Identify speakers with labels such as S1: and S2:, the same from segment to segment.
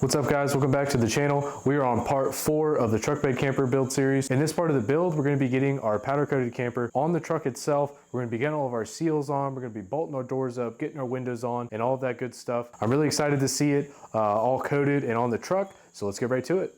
S1: What's up guys, welcome back to the channel. We are on part 4 of the truck bed camper build series. In this part of the build, we're going to be getting our powder coated camper on the truck itself. We're going to be getting all of our seals on, we're going to be bolting our doors up, getting our windows on, and all of that good stuff. I'm really excited to see it all coated and on the truck, so let's get right to it.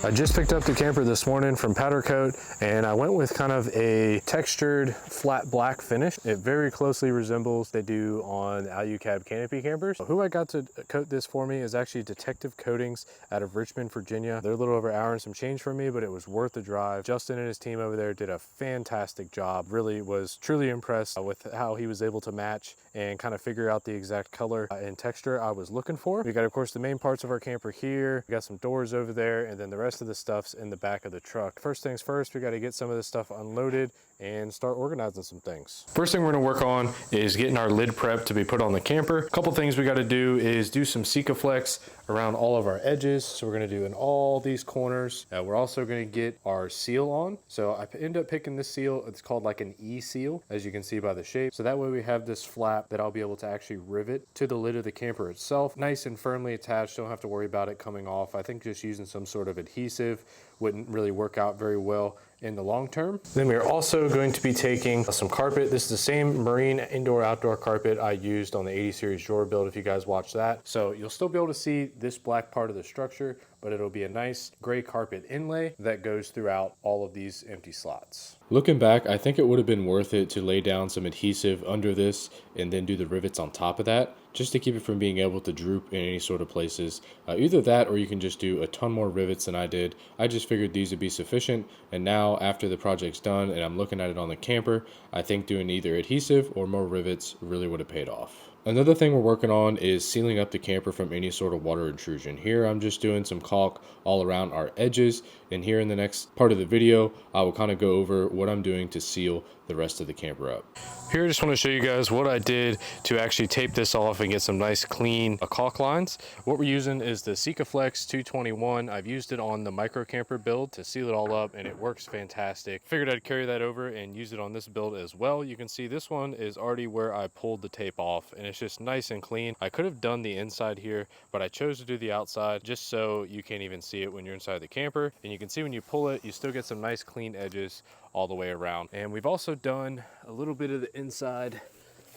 S1: I just picked up the camper this morning from Powder Coat, and I went with kind of a textured flat black finish. It very closely resembles they do on the Alucab canopy campers. Who I got to coat this for me is actually Detective Coatings out of Richmond, Virginia. They're a little over an hour and some change from me, but it was worth the drive. Justin and his team over there did a fantastic job. Really was truly impressed with how he was able to match and kind of figure out the exact color and texture I was looking for. We got, of course, the main parts of our camper here. We got some doors over there, and then the rest of the stuff's in the back of the truck. First things first, we got to get some of this stuff unloaded and start organizing some things. First thing we're going to work on is getting our lid prep to be put on the camper. A couple things we got to do is do some Sika Flex around all of our edges. So we're going to do in all these corners. We're also going to get our seal on. So I end up picking this seal. It's called like an E seal, as you can see by the shape. So that way we have this flap that I'll be able to actually rivet to the lid of the camper itself. Nice and firmly attached. Don't have to worry about it coming off. I think just using some sort of adhesive wouldn't really work out very well in the long term. Then we are also going to be taking some carpet. This is the same marine indoor outdoor carpet I used on the 80 series drawer build, if you guys watched that. So you'll still be able to see this black part of the structure, but it'll be a nice gray carpet inlay that goes throughout all of these empty slots.
S2: Looking back, I think it would have been worth it to lay down some adhesive under this and then do the rivets on top of that, just to keep it from being able to droop in any sort of places. Either that, or you can just do a ton more rivets than I did. I just figured these would be sufficient, and now after the project's done and I'm looking at it on the camper, I think doing either adhesive or more rivets really would have paid off. Another thing we're working on is sealing up the camper from any sort of water intrusion. Here I'm just doing some caulk all around our edges, and here in the next part of the video I will kind of go over what I'm doing to seal the rest of the camper up.
S1: Here I just want to show you guys what I did to actually tape this off and get some nice clean caulk lines. What we're using is the Sika Flex 221. I've used it on the micro camper build to seal it all up, and it works fantastic. Figured I'd carry that over and use it on this build as well. You can see this one is already where I pulled the tape off, and it's just nice and clean. I could have done the inside here, but I chose to do the outside just so you can't even see it when you're inside the camper. And you can see when you pull it, you still get some nice clean edges all the way around. And we've also done a little bit of the inside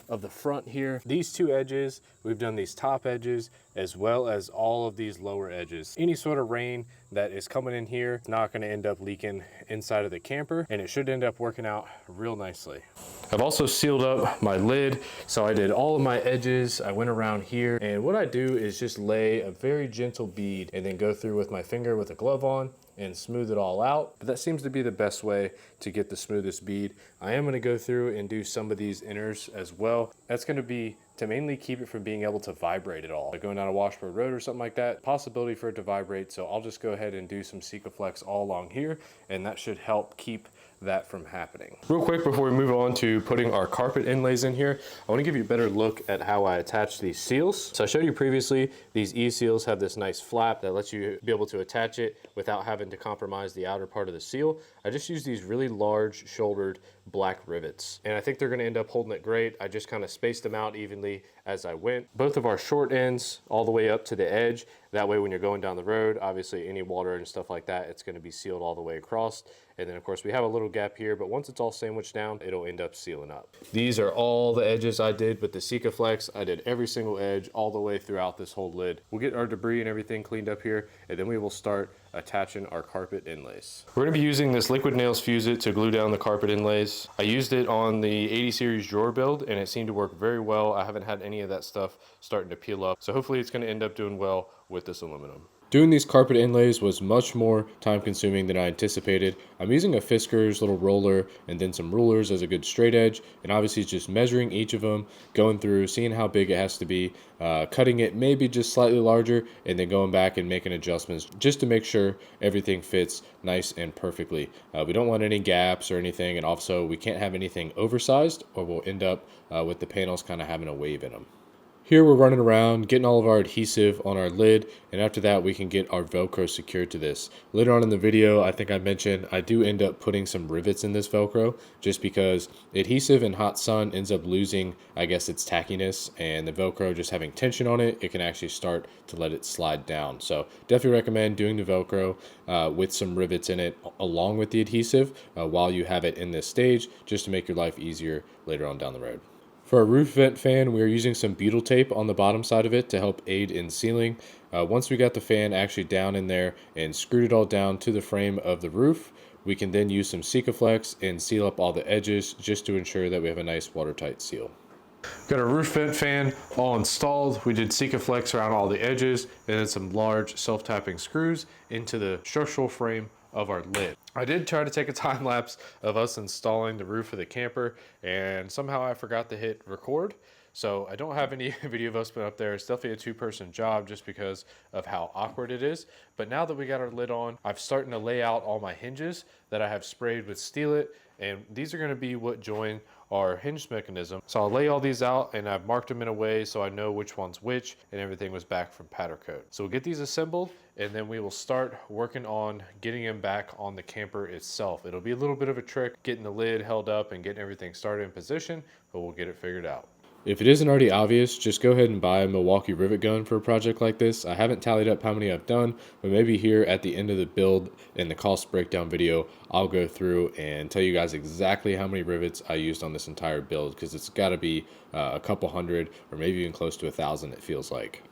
S1: of the front here. These two edges, we've done these top edges as well as all of these lower edges. Any sort of rain that is coming in here is not going to end up leaking inside of the camper, and it should end up working out real nicely. I've also sealed up my lid, so I did all of my edges. I went around here, and what I do is just lay a very gentle bead and then go through with my finger with a glove on and smooth it all out. But that seems to be the best way to get the smoothest bead. I am going to go through and do some of these inners as well. That's going to be to mainly keep it from being able to vibrate at all. Like going down a washboard road or something like that, possibility for it to vibrate. So I'll just go ahead and do some Sika Flex all along here, and that should help keep that from happening. Real quick before we move on to putting our carpet inlays in here, I want to give you a better look at how I attach these seals. So I showed you previously, these E-seals have this nice flap that lets you be able to attach it without having to compromise the outer part of the seal. I just use these really large shouldered black rivets, and I think they're going to end up holding it great. I just kind of spaced them out evenly as I went. Both of our short ends all the way up to the edge. That way when you're going down the road, obviously any water and stuff like that, it's going to be sealed all the way across. And then of course we have a little gap here, but once it's all sandwiched down, it'll end up sealing up. These are all the edges I did with the Sika Flex. I did every single edge all the way throughout this whole lid. We'll get our debris and everything cleaned up here, and then we will start attaching our carpet inlays. We're going to be using this liquid nails fuse-it to glue down the carpet inlays. I used it on the 80 series drawer build, and it seemed to work very well. I haven't had any of that stuff starting to peel up, so hopefully it's going to end up doing well with this aluminum.
S2: Doing these carpet inlays was much more time consuming than I anticipated. I'm using a Fisker's little roller and then some rulers as a good straight edge, and obviously just measuring each of them, going through, seeing how big it has to be, cutting it maybe just slightly larger, and then going back and making adjustments just to make sure everything fits nice and perfectly. We don't want any gaps or anything, and also we can't have anything oversized or we'll end up with the panels kind of having a wave in them. Here we're running around, getting all of our adhesive on our lid, and after that we can get our Velcro secured to this. Later on in the video, I think I mentioned I do end up putting some rivets in this Velcro, just because adhesive in hot sun ends up losing, I guess, its tackiness, and the Velcro just having tension on it, it can actually start to let it slide down. So definitely recommend doing the Velcro with some rivets in it along with the adhesive while you have it in this stage, just to make your life easier later on down the road. For our roof vent fan, we are using some butyl tape on the bottom side of it to help aid in sealing. Once we got the fan actually down in there and screwed it all down to the frame of the roof, we can then use some Sika Flex and seal up all the edges just to ensure that we have a nice watertight seal.
S1: Got our roof vent fan all installed. We did Sika Flex around all the edges and then some large self-tapping screws into the structural frame of our lid. I did try to take a time lapse of us installing the roof of the camper, and somehow I forgot to hit record. So I don't have any video of us put up there. It's definitely a two-person job just because of how awkward it is. But now that we got our lid on, I'm starting to lay out all my hinges that I have sprayed with Steel It, and these are going to be what join our hinge mechanism. So I'll lay all these out, and I've marked them in a way so I know which one's which, and everything was back from powder coat. So we'll get these assembled, and then we will start working on getting them back on the camper itself. It'll be a little bit of a trick getting the lid held up and getting everything started in position, but we'll get it figured out.
S2: If it isn't already obvious, just go ahead and buy a Milwaukee rivet gun for a project like this. I haven't tallied up how many I've done, but maybe here at the end of the build in the cost breakdown video, I'll go through and tell you guys exactly how many rivets I used on this entire build, because it's got to be a couple hundred or maybe even close to 1,000, it feels like.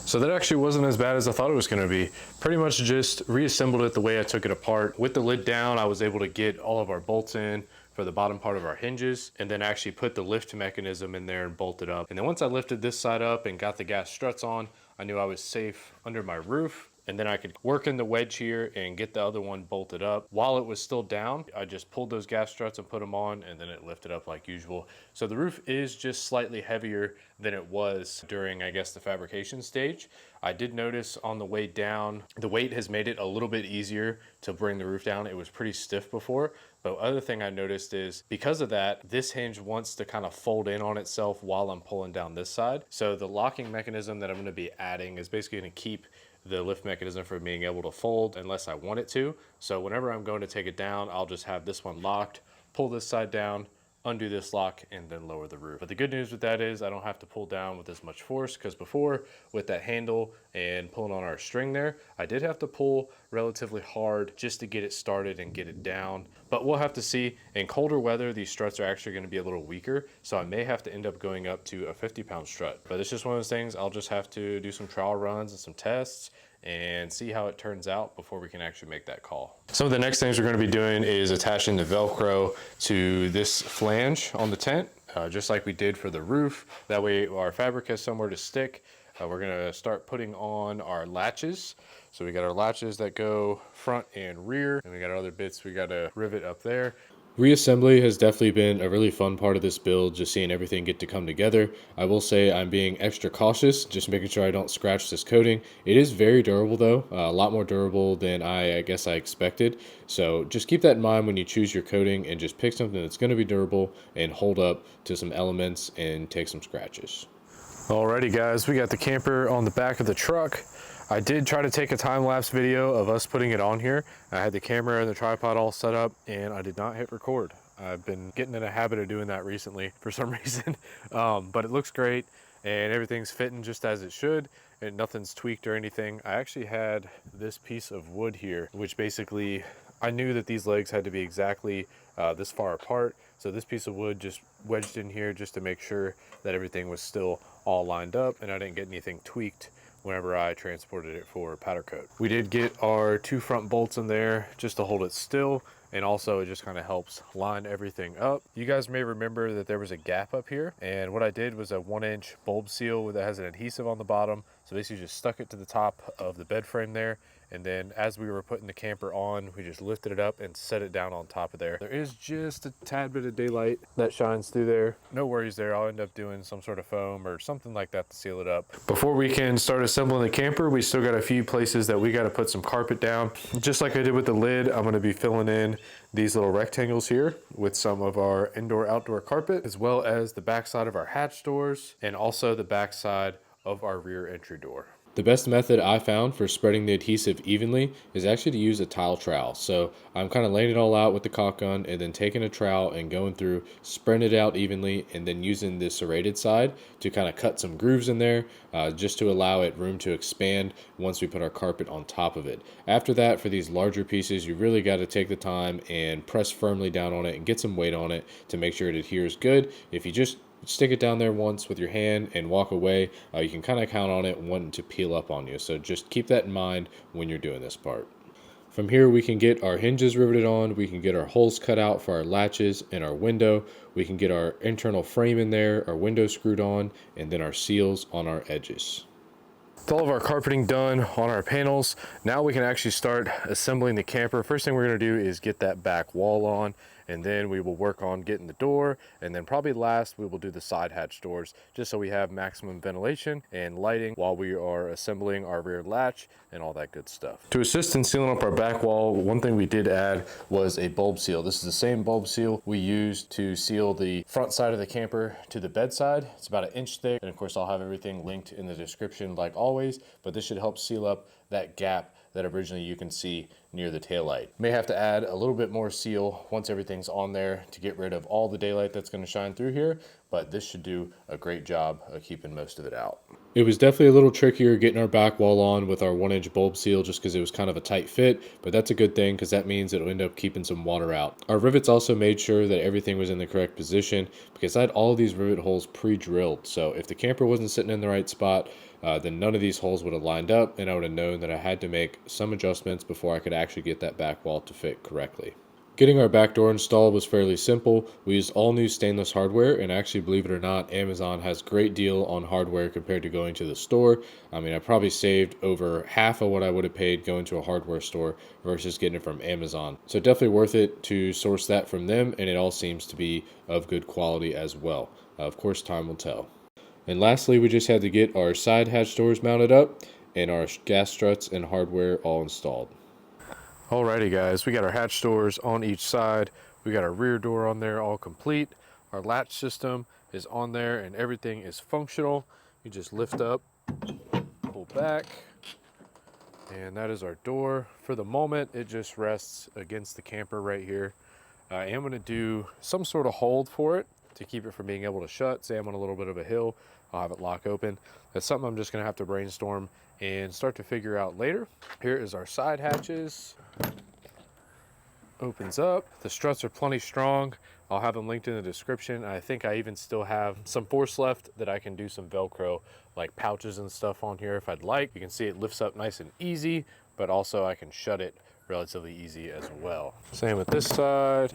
S1: So that actually wasn't as bad as I thought it was going to be. Pretty much just reassembled it the way I took it apart. With the lid down, I was able to get all of our bolts in for the bottom part of our hinges, and then actually put the lift mechanism in there and bolt it up. And then once I lifted this side up and got the gas struts on, I knew I was safe under my roof. And then I could work in the wedge here and get the other one bolted up. While it was still down, I just pulled those gas struts and put them on, and then it lifted up like usual. So the roof is just slightly heavier than it was during, I guess, the fabrication stage. I did notice on the way down, the weight has made it a little bit easier to bring the roof down. It was pretty stiff before. But other thing I noticed is because of that, this hinge wants to kind of fold in on itself while I'm pulling down this side. So the locking mechanism that I'm going to be adding is basically going to keep the lift mechanism from being able to fold unless I want it to. So whenever I'm going to take it down, I'll just have this one locked, pull this side down, undo this lock, and then lower the roof. But the good news with that is I don't have to pull down with as much force, because before with that handle and pulling on our string there, I did have to pull relatively hard just to get it started and get it down. But we'll have to see. In colder weather, these struts are actually going to be a little weaker, so I may have to end up going up to a 50-pound strut. But it's just one of those things. I'll just have to do some trial runs and some tests and see how it turns out before we can actually make that call. Some of the next things we're going to be doing is attaching the Velcro to this flange on the tent, just like we did for the roof. That way our fabric has somewhere to stick. We're going to start putting on our latches. So we got our latches that go front and rear, and we got our other bits we got to rivet up there.
S2: Reassembly has definitely been a really fun part of this build, just seeing everything get to come together. I will say I'm being extra cautious, just making sure I don't scratch this coating. It is very durable though, a lot more durable than I guess I expected. So just keep that in mind when you choose your coating, and just pick something that's going to be durable and hold up to some elements and take some scratches.
S1: Alrighty guys, we got the camper on the back of the truck. I did try to take a time-lapse video of us putting it on here. I had the camera and the tripod all set up, and I did not hit record. I've been getting in a habit of doing that recently for some reason. But it looks great, and everything's fitting just as it should, and nothing's tweaked or anything. I actually had this piece of wood here, which basically, I knew that these legs had to be exactly this far apart. So this piece of wood just wedged in here just to make sure that everything was still all lined up and I didn't get anything tweaked whenever I transported it for powder coat. We did get our 2 front bolts in there just to hold it still, and also it just kind of helps line everything up. You guys may remember that there was a gap up here, and what I did was a 1-inch bulb seal that has an adhesive on the bottom. So basically just stuck it to the top of the bed frame there, And then as we were putting the camper on, we just lifted it up and set it down on top of there. There is just a tad bit of daylight that shines through there. No worries there. I'll end up doing some sort of foam or something like that to seal it up. Before we can start assembling the camper, we still got a few places that we got to put some carpet down. Just like I did with the lid, I'm going to be filling in these little rectangles here with some of our indoor-outdoor carpet, as well as the backside of our hatch doors and also the backside of our rear entry door.
S2: The best method I found for spreading the adhesive evenly is actually to use a tile trowel. So I'm kind of laying it all out with the caulk gun and then taking a trowel and going through, spreading it out evenly, and then using the serrated side to kind of cut some grooves in there just to allow it room to expand once we put our carpet on top of it. After that, for these larger pieces, you really got to take the time and press firmly down on it and get some weight on it to make sure it adheres good. If you just stick it down there once with your hand and walk away, you can kind of count on it wanting to peel up on you. So just keep that in mind when you're doing this part. From here, we can get our hinges riveted on, we can get our holes cut out for our latches and our window, we can get our internal frame in there, our window screwed on, and then our seals on our edges.
S1: With all of our carpeting done on our panels, now we can actually start assembling the camper. First thing we're going to do is get that back wall on, and then we will work on getting the door, and then probably last we will do the side hatch doors, just so we have maximum ventilation and lighting while we are assembling our rear latch and all that good stuff. To assist in sealing up our back wall, one thing we did add was a bulb seal. This is the same bulb seal we used to seal the front side of the camper to the bedside. It's about 1 inch thick, and of course I'll have everything linked in the description like always, but this should help seal up that gap that originally you can see near the taillight. May have to add a little bit more seal once everything's on there to get rid of all the daylight that's going to shine through here, but this should do a great job of keeping most of it out.
S2: It was definitely a little trickier getting our back wall on with our 1-inch bulb seal just because it was kind of a tight fit, but that's a good thing because that means it'll end up keeping some water out. Our rivets also made sure that everything was in the correct position because I had all of these rivet holes pre-drilled. So if the camper wasn't sitting in the right spot, then none of these holes would have lined up, and I would have known that I had to make some adjustments before I could actually get that back wall to fit correctly. Getting our back door installed was fairly simple. We used all new stainless hardware, and actually, believe it or not, Amazon has a great deal on hardware compared to going to the store. I mean, I probably saved over half of what I would have paid going to a hardware store versus getting it from Amazon. So definitely worth it to source that from them, and it all seems to be of good quality as well. Of course, time will tell. And lastly, we just had to get our side hatch doors mounted up and our gas struts and hardware all installed.
S1: Alrighty guys, we got our hatch doors on each side. We got our rear door on there all complete. Our latch system is on there and everything is functional. You just lift up, pull back, and that is our door. For the moment, it just rests against the camper right here. I am going to do some sort of hold for it to keep it from being able to shut. Say I'm on a little bit of a hill, I'll have it lock open. That's something I'm just going to have to brainstorm and start to figure out later. Here is our side hatches. Opens up. The struts are plenty strong. I'll have them linked in the description. I think I even still have some force left that I can do some Velcro, like pouches and stuff on here if I'd like. You can see it lifts up nice and easy, but also I can shut it relatively easy as well. Same with this side.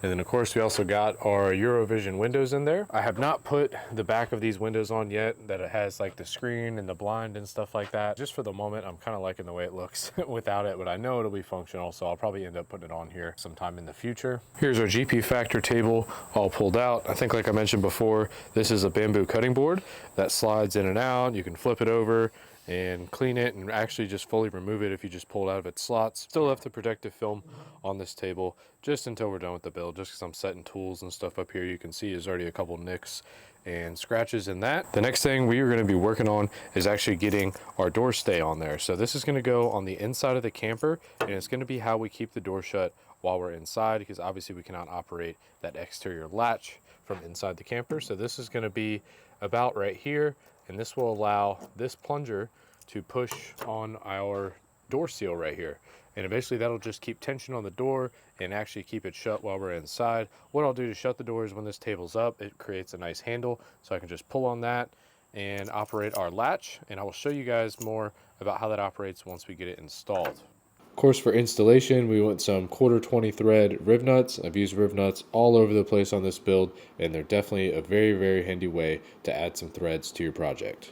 S1: And then of course we also got our Eurovision windows in there. I have not put the back of these windows on yet, that it has like the screen and the blind and stuff like that. Just for the moment, I'm kind of liking the way it looks without it, but I know it'll be functional, so I'll probably end up putting it on here sometime in the future. Here's our GP Factor table all pulled out. I think like I mentioned before, this is a bamboo cutting board that slides in and out. You can flip it over and clean it and actually just fully remove it if you just pull it out of its slots. Still have the protective film on this table just until we're done with the build, just because I'm setting tools and stuff up here. You can see there's already a couple nicks and scratches in that. The next thing we are going to be working on is actually getting our door stay on there. So this is going to go on the inside of the camper, and it's going to be how we keep the door shut while we're inside, because obviously we cannot operate that exterior latch from inside the camper. So this is going to be about right here, and this will allow this plunger to push on our door seal right here. And eventually that'll just keep tension on the door and actually keep it shut while we're inside. What I'll do to shut the door is when this table's up, it creates a nice handle, so I can just pull on that and operate our latch. And I will show you guys more about how that operates once we get it installed.
S2: Of course, for installation, we want some 1/4 thread rib nuts. I've used rib nuts all over the place on this build, and they're definitely a very, very handy way to add some threads to your project.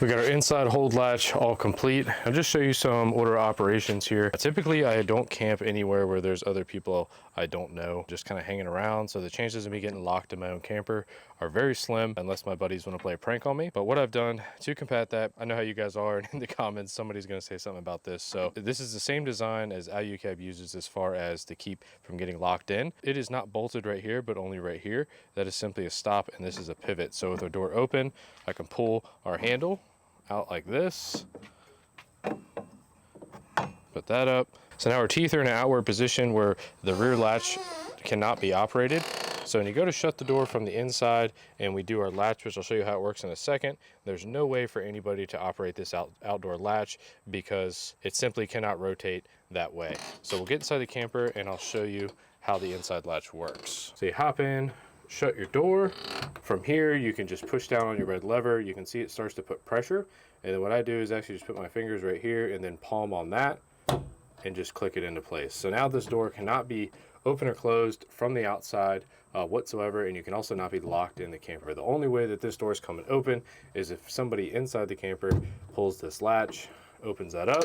S1: We got our inside hold latch all complete. I'll just show you some order operations here. Typically, I don't camp anywhere where there's other people I don't know, just kind of hanging around. So the chances of me getting locked in my own camper are very slim unless my buddies want to play a prank on me. But what I've done to combat that, I know how you guys are, and in the comments, somebody's going to say something about this. So this is the same design as Alucab uses as far as to keep from getting locked in. It is not bolted right here, but only right here. That is simply a stop, and this is a pivot. So with our door open, I can pull our handle out like this, put that up. So now our teeth are in an outward position where the rear latch cannot be operated. So when you go to shut the door from the inside and we do our latch, which I'll show you how it works in a second, there's no way for anybody to operate this outdoor latch because it simply cannot rotate that way. So we'll get inside the camper and I'll show you how the inside latch works. So you hop in, shut your door. From here, you can just push down on your red lever. You can see it starts to put pressure. And then what I do is actually just put my fingers right here and then palm on that and just click it into place. So now this door cannot be open or closed from the outside whatsoever, and you can also not be locked in the camper. The only way that this door is coming open is if somebody inside the camper pulls this latch, opens that up,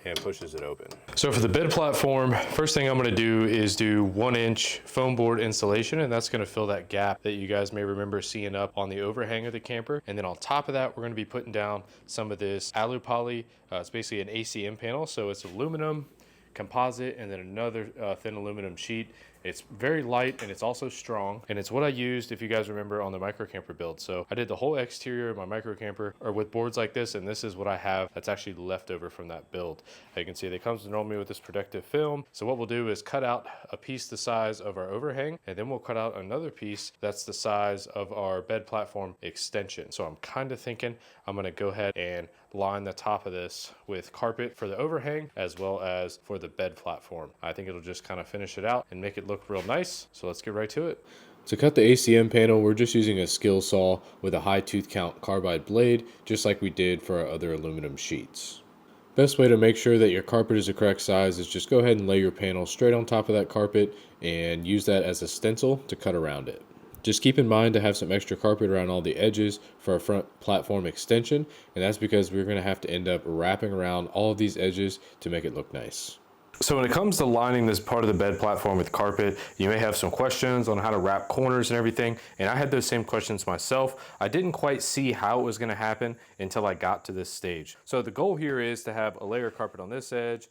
S1: and pushes it open. So for the bed platform, first thing I'm gonna do is do 1-inch foam board installation, and that's gonna fill that gap that you guys may remember seeing up on the overhang of the camper. And then on top of that, we're gonna be putting down some of this Alupoly. It's basically an ACM panel, so it's aluminum, composite, and then another thin aluminum sheet. It's very light and it's also strong, and it's what I used, if you guys remember, on the micro camper build. So I did the whole exterior of my micro camper or with boards like this, and this is what I have that's actually left over from that build. You can see it comes normally with this protective film. So what we'll do is cut out a piece the size of our overhang, and then we'll cut out another piece that's the size of our bed platform extension. So I'm kind of thinking I'm gonna go ahead and line the top of this with carpet for the overhang as well as for the bed platform. I think it'll just kind of finish it out and make it look real nice. So let's get right to it.
S2: To cut the ACM panel, we're just using a skill saw with a high tooth count carbide blade, just like we did for our other aluminum sheets. Best way to make sure that your carpet is the correct size is just go ahead and lay your panel straight on top of that carpet and use that as a stencil to cut around it. Just keep in mind to have some extra carpet around all the edges for our front platform extension, and that's because we're going to have to end up wrapping around all of these edges to make it look nice.
S1: So when it comes to lining this part of the bed platform with carpet, you may have some questions on how to wrap corners and everything, and I had those same questions myself. I didn't quite see how it was going to happen until I got to this stage. So the goal here is to have a layer of carpet on this edge,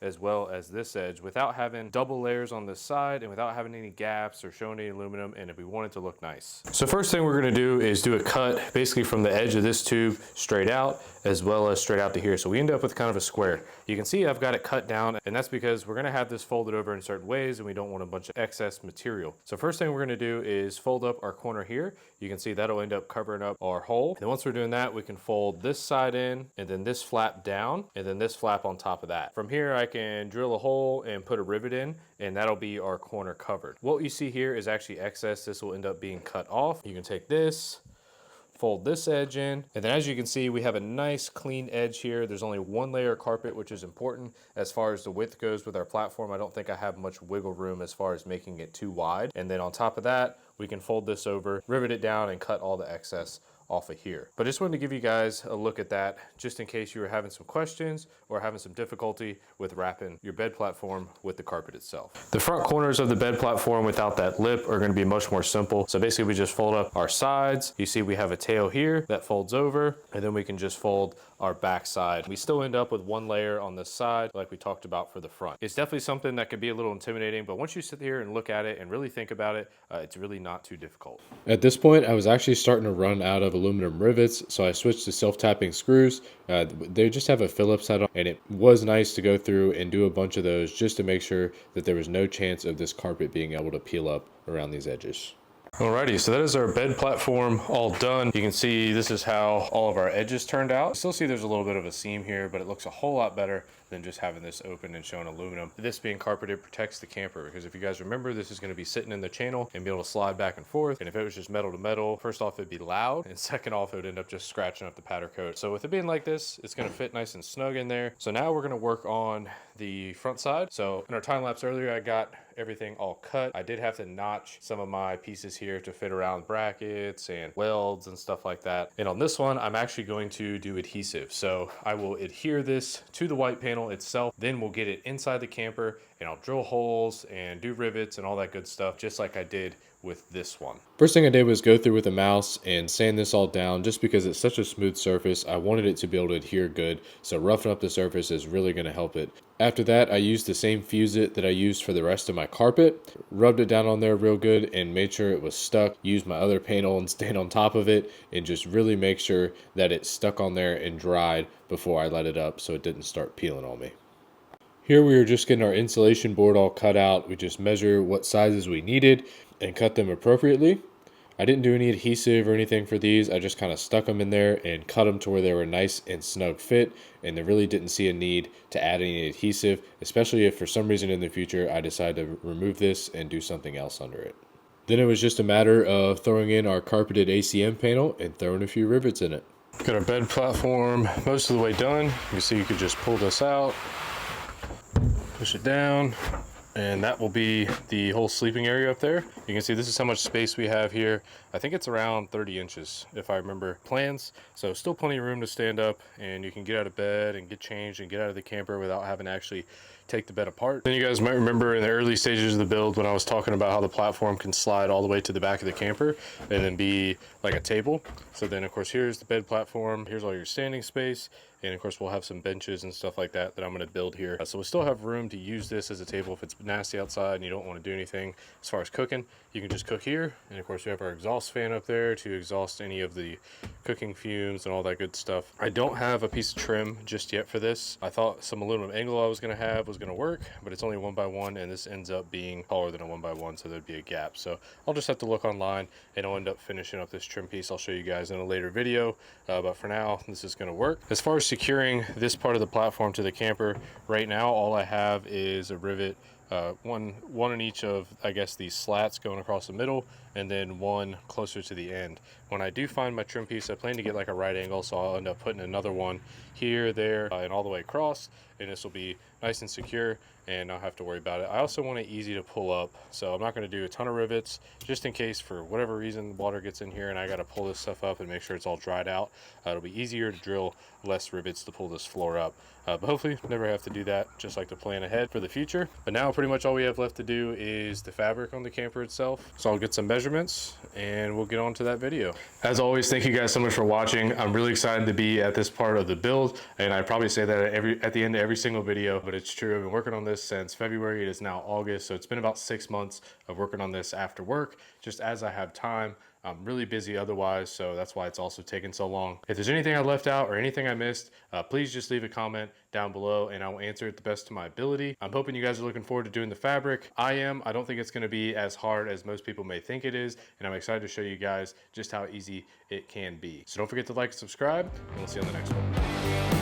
S1: as well as this edge, without having double layers on this side and without having any gaps or showing any aluminum, and if we want it to look nice. So first thing we're going to do is do a cut basically from the edge of this tube straight out as well as straight out to here. So we end up with kind of a square. You can see I've got it cut down, and that's because we're going to have this folded over in certain ways and we don't want a bunch of excess material. So first thing we're going to do is fold up our corner here. You can see that'll end up covering up our hole. And once we're doing that, we can fold this side in and then this flap down and then this flap on top of that. From here, I can drill a hole and put a rivet in, and that'll be our corner covered. What you see here is actually excess. This will end up being cut off. You can take this, fold this edge in, and then as you can see, we have a nice clean edge here. There's only one layer of carpet, which is important as far as the width goes with our platform. I don't think I have much wiggle room as far as making it too wide. And then on top of that, we can fold this over, rivet it down, and cut all the excess off of here. But I just wanted to give you guys a look at that just in case you were having some questions or having some difficulty with wrapping your bed platform with the carpet itself. The front corners of the bed platform without that lip are going to be much more simple. So basically we just fold up our sides. You see we have a tail here that folds over, and then we can just fold our back side. We still end up with one layer on this side like we talked about for the front. It's definitely something that could be a little intimidating, but once you sit here and look at it and really think about it, it's really not too difficult.
S2: At this point, I was actually starting to run out of aluminum rivets, so I switched to self-tapping screws. They just have a Phillips head on, and it was nice to go through and do a bunch of those just to make sure that there was no chance of this carpet being able to peel up around these edges.
S1: Alrighty, so that is our bed platform all done. You can see this is how all of our edges turned out. You still see there's a little bit of a seam here, but it looks a whole lot better than just having this open and showing aluminum. This being carpeted protects the camper, because if you guys remember, this is going to be sitting in the channel and be able to slide back and forth. And if it was just metal to metal, first off, it'd be loud, and second off, it would end up just scratching up the powder coat. So with it being like this, it's going to fit nice and snug in there. So now we're going to work on the front side. So in our time lapse earlier, I got everything all cut. I did have to notch some of my pieces here to fit around brackets and welds and stuff like that. And on this one, I'm actually going to do adhesive. So I will adhere this to the white panel itself, then we'll get it inside the camper and I'll drill holes and do rivets and all that good stuff, just like I did with this one.
S2: First thing I did was go through with a mouse and sand this all down just because it's such a smooth surface. I wanted it to be able to adhere good, so roughing up the surface is really going to help it. After that, I used the same fuse-it that I used for the rest of my carpet, rubbed it down on there real good and made sure it was stuck, used my other panel and stand on top of it and just really make sure that it stuck on there and dried before I let it up so it didn't start peeling on me. Here we were just getting our insulation board all cut out. We just measure what sizes we needed and cut them appropriately. I didn't do any adhesive or anything for these. I just kind of stuck them in there and cut them to where they were nice and snug fit, and they really didn't see a need to add any adhesive, especially if for some reason in the future I decide to remove this and do something else under it. Then it was just a matter of throwing in our carpeted ACM panel and throwing a few rivets in it.
S1: Got our bed platform most of the way done. You can see you could just pull this out, push it down, and that will be the whole sleeping area up there. You can see this is how much space we have here. I think it's around 30 inches if I remember plans. So still plenty of room to stand up, and you can get out of bed and get changed and get out of the camper without having to actually take the bed apart. Then you guys might remember in the early stages of the build when I was talking about how the platform can slide all the way to the back of the camper and then be like a table. So then of course here's the bed platform, here's all your standing space, and of course we'll have some benches and stuff like that I'm going to build here. So we still have room to use this as a table if it's nasty outside and you don't want to do anything as far as cooking. You can just cook here, and of course we have our exhaust fan up there to exhaust any of the cooking fumes and all that good stuff. I don't have a piece of trim just yet for this. I thought some aluminum angle I was going to have was going to work, but it's only 1x1 and this ends up being taller than a 1x1, so there'd be a gap. So I'll just have to look online and I'll end up finishing up this trim piece. I'll show you guys in a later video, but for now this is going to work. As far as securing this part of the platform to the camper, right now all I have is a rivet, one in each of, I guess, these slats going across the middle, and then one closer to the end. When I do find my trim piece, I plan to get like a right angle, so I'll end up putting another one here, there, and all the way across, and this will be nice and secure and not have to worry about it. I also want it easy to pull up, so I'm not going to do a ton of rivets just in case for whatever reason water gets in here and I got to pull this stuff up and make sure it's all dried out. It'll be easier to drill less rivets to pull this floor up, but hopefully never have to do that, just like to plan ahead for the future. But now pretty much all we have left to do is the fabric on the camper itself, so I'll get some measurements and we'll get on to that video. As always, thank you guys so much for watching. I'm really excited to be at this part of the build, and I probably say that at the end of every single video, but it's true. I've been working on this since February. It is now August, so it's been about 6 months of working on this after work, just as I have time. I'm really busy otherwise, so that's why it's also taken so long. If there's anything I left out or anything I missed, please just leave a comment down below and I will answer it the best of my ability. I'm hoping you guys are looking forward to doing the fabric. I am. I don't think it's going to be as hard as most people may think it is, and I'm excited to show you guys just how easy it can be. So don't forget to like and subscribe, and we'll see you on the next one.